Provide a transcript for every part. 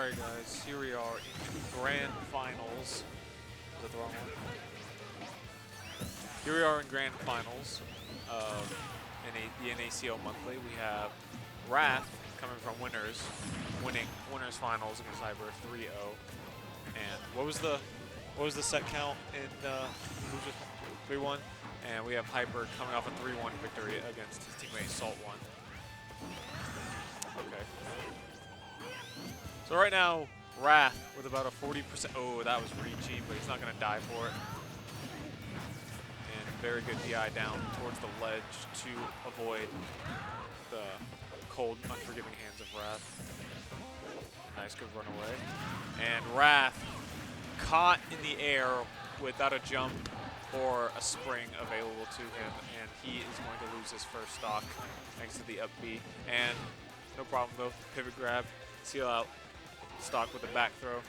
Alright guys, here we are in Grand Finals. Is that the wrong one? Here we are in Grand Finals of the NaCl Monthly. We have Wrath coming from winning Winners Finals against Hyper 3-0. And what was the set count in 3-1? And we have Hyper coming off a 3-1 victory against his teammate Salt1. Okay. So right now, Wrath with about a 40%. Oh, that was reachy, but he's not going to die for it. And very good DI down towards the ledge to avoid the cold, unforgiving hands of Wrath. Nice, good run away. And Wrath caught in the air without a jump or a spring available to him, and he is going to lose his first stock thanks to the up B. And no problem though, pivot grab, seal out stock with a back throw.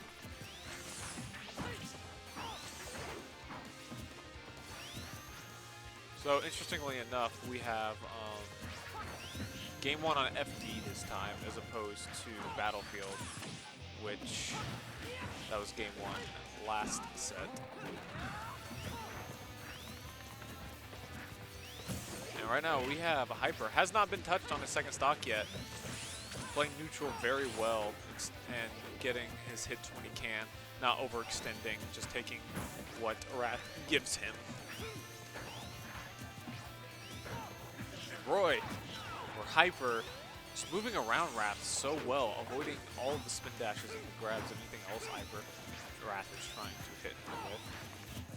So interestingly enough, we have game 1 on FD this time as opposed to Battlefield, which that was game 1 last set. And right now we have Hyper, has not been touched on his second stock yet. Playing neutral very well and getting his hit 20 can, not overextending, just taking what Wrath gives him. And Roy, or Hyper, just moving around Wrath so well, avoiding all of the spin dashes and the grabs, anything else Wrath is trying to hit him with.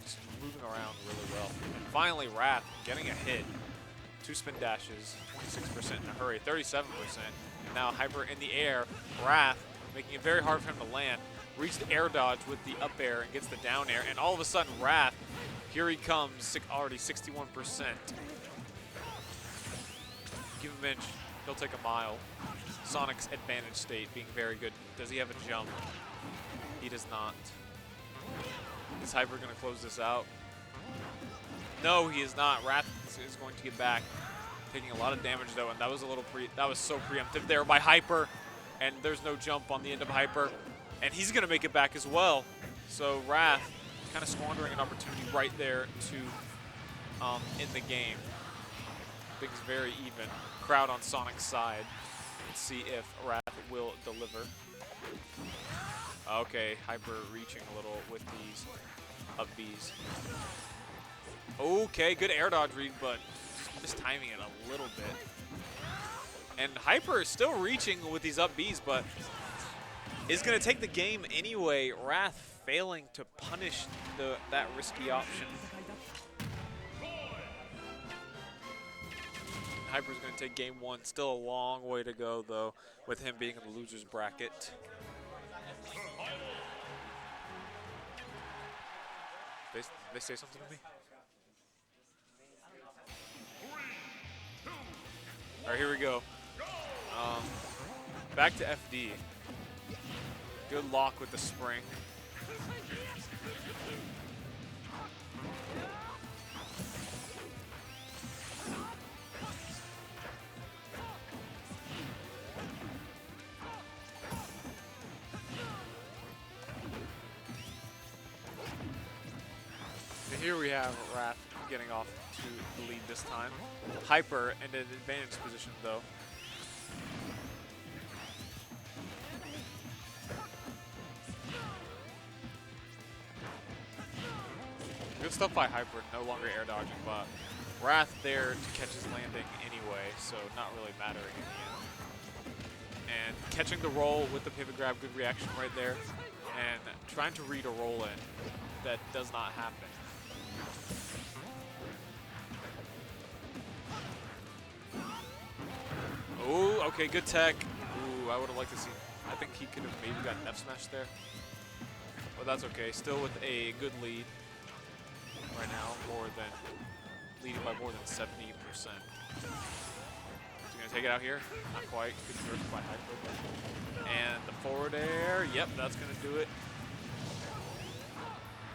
Just moving around really well. And finally Wrath getting a hit. 2 spin dashes, 26% in a hurry, 37%. And now Hyper in the air, Wrath making it very hard for him to land. Reached the air dodge with the up air and gets the down air. And all of a sudden Wrath, here he comes, already 61%. Give him an inch, he'll take a mile. Sonic's advantage state being very good. Does he have a jump? He does not. Is Hyper gonna close this out? No, he is not. Wrath is going to get back, taking a lot of damage though, and that was so preemptive there by Hyper, and there's no jump on the end of Hyper, and he's gonna make it back as well. So Wrath kind of squandering an opportunity right there to end the game. Things very even. Crowd on Sonic's side. Let's see if Wrath will deliver. Okay, Hyper reaching a little with these up Bs. Okay, good air dodge read, but just mistiming it a little bit. And Hyper is still reaching with these up Bs, but is going to take the game anyway. Wrath failing to punish that risky option. Hyper's going to take game 1. Still a long way to go, though, with him being in the loser's bracket. They say something to me? All right, here we go. Back to FD. Good lock with the spring. So here we have Wrath getting off to the lead this time. Hyper in an advantage position though. Good stuff by Hyper, no longer air dodging, but Wrath there to catch his landing anyway, so not really mattering in the end. And catching the roll with the pivot grab, good reaction right there. And trying to read a roll in, that does not happen. Oh, okay, good tech. Ooh, I would have liked to see. I think he could have maybe got an F smash there. But that's okay. Still with a good lead right now, leading by more than 70%. Is he gonna take it out here? Not quite. Good first by Hyper. And the forward air. Yep, that's gonna do it.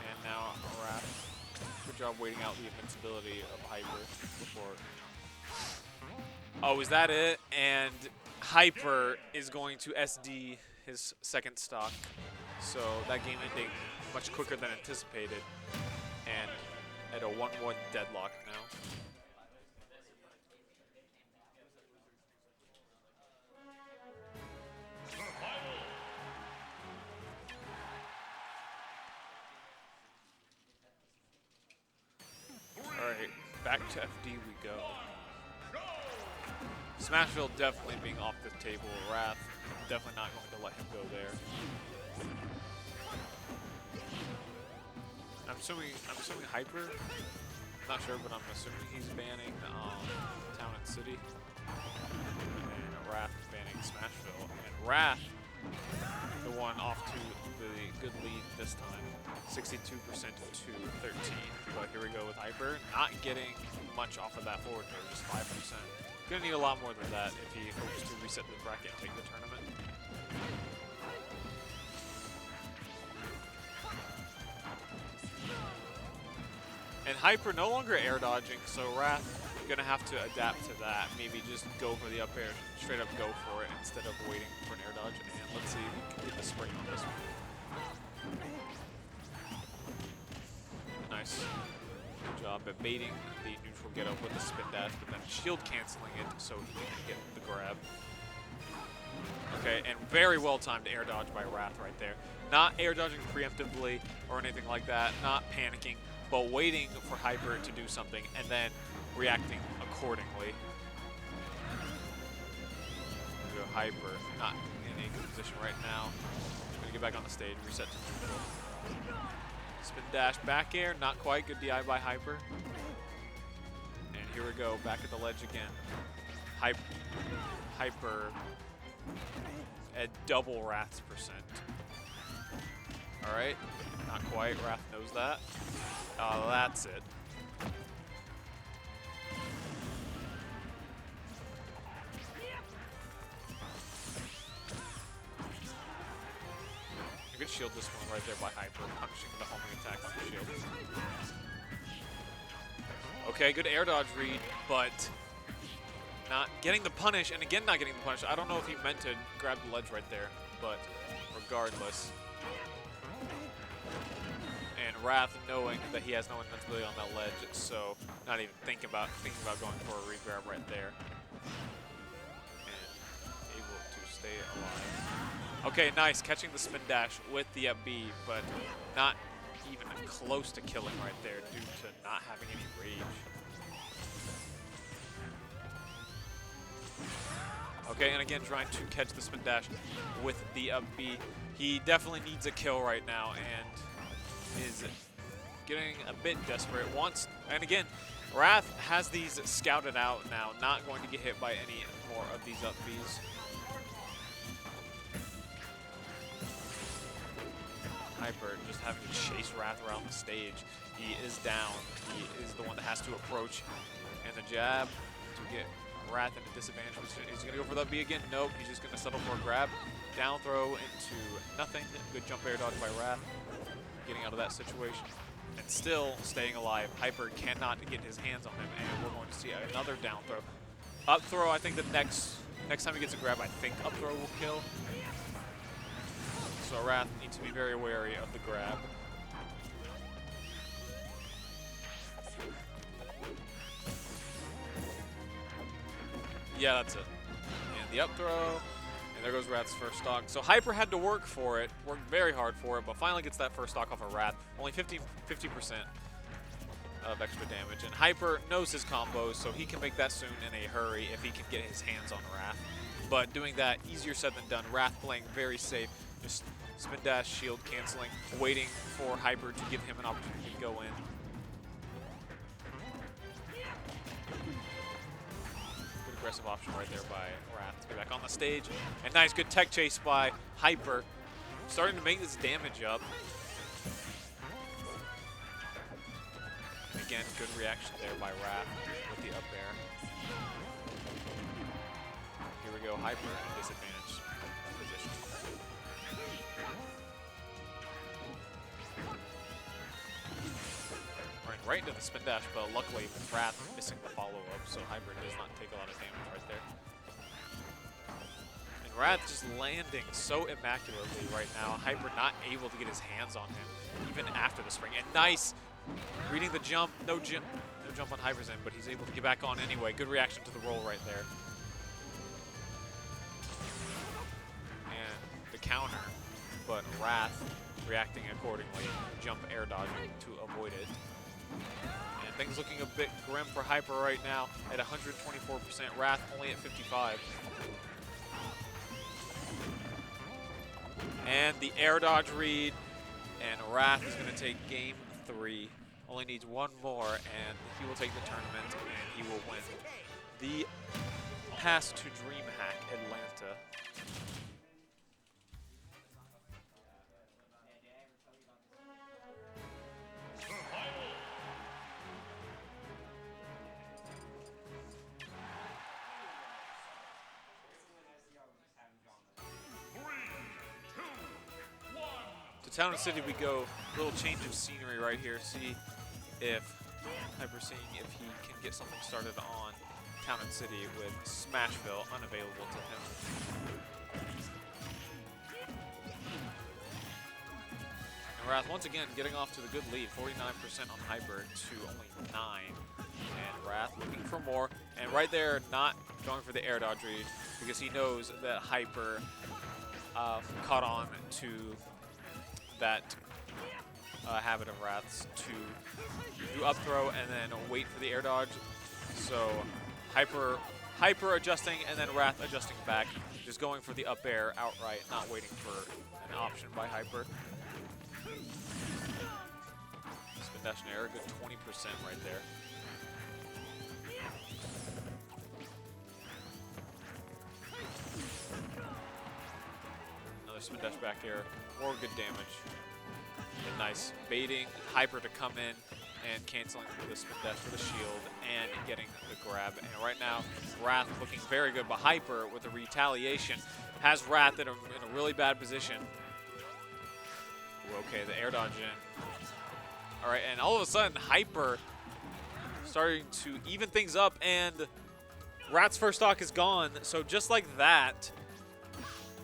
And now Wrath. Good job waiting out the invincibility of Hyper before. Oh, is that it? And Hyper is going to SD his second stock. So that game ending much quicker than anticipated. And at a 1-1 deadlock now. Alright, back to FD we go. Smashville definitely being off the table. Wrath definitely not going to let him go there. I'm assuming Hyper. I'm not sure, but I'm assuming he's banning Town and City. And Wrath banning Smashville. And Wrath, the one off to the good lead this time. 62% to 13. But here we go with Hyper. Not getting much off of that forward throw, just 5%. Gonna need a lot more than that if he hopes to reset the bracket and take the tournament. And Hyper no longer air dodging, so Wrath gonna have to adapt to that. Maybe just go for the up air, straight up go for it instead of waiting for an air dodge. And let's see if we can get the spring on this one. Nice. Good job at baiting the neutral get up with the spin dash, but then shield canceling it so he can get the grab. Okay, and very well timed air dodge by Wrath right there. Not air dodging preemptively or anything like that, not panicking, but waiting for Hyper to do something and then reacting accordingly. Go Hyper, not in a good position right now. Gonna get back on the stage, reset to neutral. Spin dash back air, not quite. Good DI by Hyper. And here we go, back at the ledge again. Hyper at double Wrath's percent. All right, not quite. Wrath knows that. That's it. A good shield this one right there by Hyper, punishing the homing attack on the shield. Okay, good air dodge read, but not getting the punish, and again not getting the punish. I don't know if he meant to grab the ledge right there, but regardless. And Wrath knowing that he has no invincibility on that ledge, so not even thinking about going for a regrab right there. And able to stay alive. Okay, nice, catching the spin dash with the up B, but not even close to killing right there due to not having any rage. Okay, and again trying to catch the spin dash with the up B. He definitely needs a kill right now and is getting a bit desperate. And again, Wrath has these scouted out now, not going to get hit by any more of these up Bs. Hyper just having to chase Wrath around the stage. He is down. He is the one that has to approach. And the jab to get Wrath into disadvantage. Is he going to go for the B again? Nope. He's just going to settle for a grab. Down throw into nothing. Good jump air dodge by Wrath. Getting out of that situation. And still staying alive. Hyper cannot get his hands on him. And we're going to see another down throw. Up throw, I think the next time he gets a grab, I think up throw will kill. So Wrath needs to be very wary of the grab. Yeah, that's it. And the up throw, and there goes Wrath's first stock. So Hyper had to work for it, worked very hard for it, but finally gets that first stock off of Wrath. Only 50% of extra damage. And Hyper knows his combos, so he can make that soon in a hurry if he can get his hands on Wrath. But doing that, easier said than done. Wrath playing very safe, just spin dash, shield canceling, waiting for Hyper to give him an opportunity to go in. Good aggressive option right there by Wrath to get back on the stage. And nice, good tech chase by Hyper. Starting to make this damage up. And again, good reaction there by Wrath with the up air. Here we go, Hyper in disadvantage position. Right into the spin dash, but luckily Wrath missing the follow-up, so Hyper does not take a lot of damage right there. And Wrath just landing so immaculately right now. Hyper not able to get his hands on him even after the spring. And nice reading the jump. No jump on Hyper's end, but he's able to get back on anyway. Good reaction to the roll right there. And the counter, but Wrath reacting accordingly. Jump air dodging to avoid it. And things looking a bit grim for Hyper right now at 124%. Wrath only at 55. And the air dodge read, and Wrath is going to take game 3. Only needs one more, and he will take the tournament, and he will win the Pass to DreamHack Atlanta. To Town and City we go. A little change of scenery right here. See if Hyper seeing if he can get something started on Town and City with Smashville unavailable to him. And Wrath once again getting off to the good lead, 49% on Hyper to only 9. And Wrath looking for more. And right there, not going for the air dodge read because he knows that Hyper caught on to that habit of Wrath's to do up throw and then wait for the air dodge. So Hyper adjusting and then Wrath adjusting back, just going for the up air outright, not waiting for an option by Hyper. Spin dash and air, good 20% right there. Another spin dash back air, more good damage. And nice baiting Hyper to come in and canceling the spin dash for the shield and getting the grab. And right now, Wrath looking very good, but Hyper with the retaliation has Wrath in a really bad position. Ooh, okay, the air dodge in. All right, and all of a sudden, Hyper starting to even things up, and Wrath's first stock is gone. So just like that.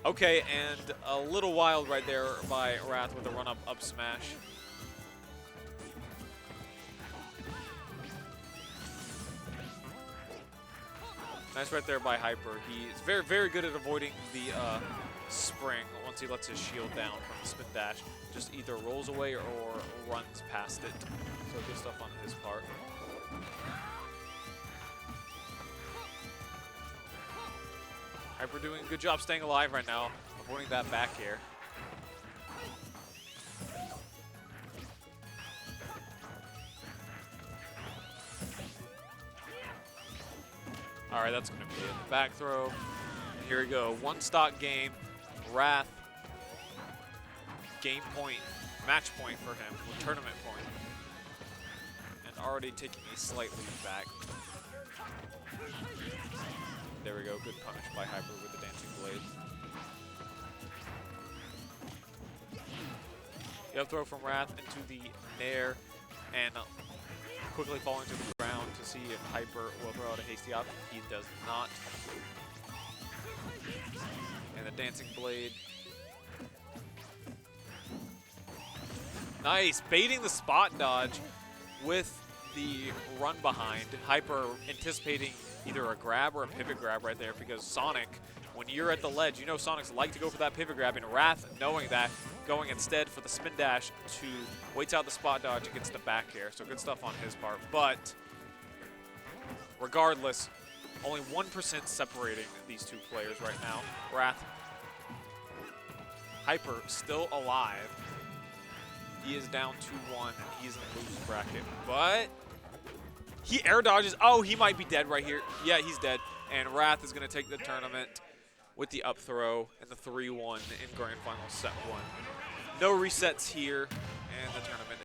Okay, and a little wild right there by Wrath with a run-up up smash. Nice right there by Hyper. He's very, very good at avoiding the spring once he lets his shield down from the spin dash. Just either rolls away or runs past it. So good stuff on his part. Hyper doing a good job staying alive right now, avoiding that back air. All right, that's going to be it. Back throw. And here we go. One stock game. Wrath. Game point, match point for him, or tournament point. And already taking a slight lead back. There we go, good punish by Hyper with the Dancing Blade. The up throw from Wrath into the nair and quickly falling to the ground to see if Hyper will throw out a hasty option. He does not. And the Dancing Blade. Nice, baiting the spot dodge with the run behind. Hyper anticipating either a grab or a pivot grab right there because Sonic, when you're at the ledge, you know Sonics like to go for that pivot grab, and Wrath, knowing that, going instead for the spin dash to waits out the spot dodge and gets the back air. So good stuff on his part. But regardless, only 1% separating these two players right now. Wrath, Hyper still alive. He is down 2-1 and he's in the losers bracket. But he air dodges. Oh, he might be dead right here. Yeah, he's dead. And Wrath is going to take the tournament with the up throw and the 3-1 in Grand Final Set 1. No resets here, and the tournament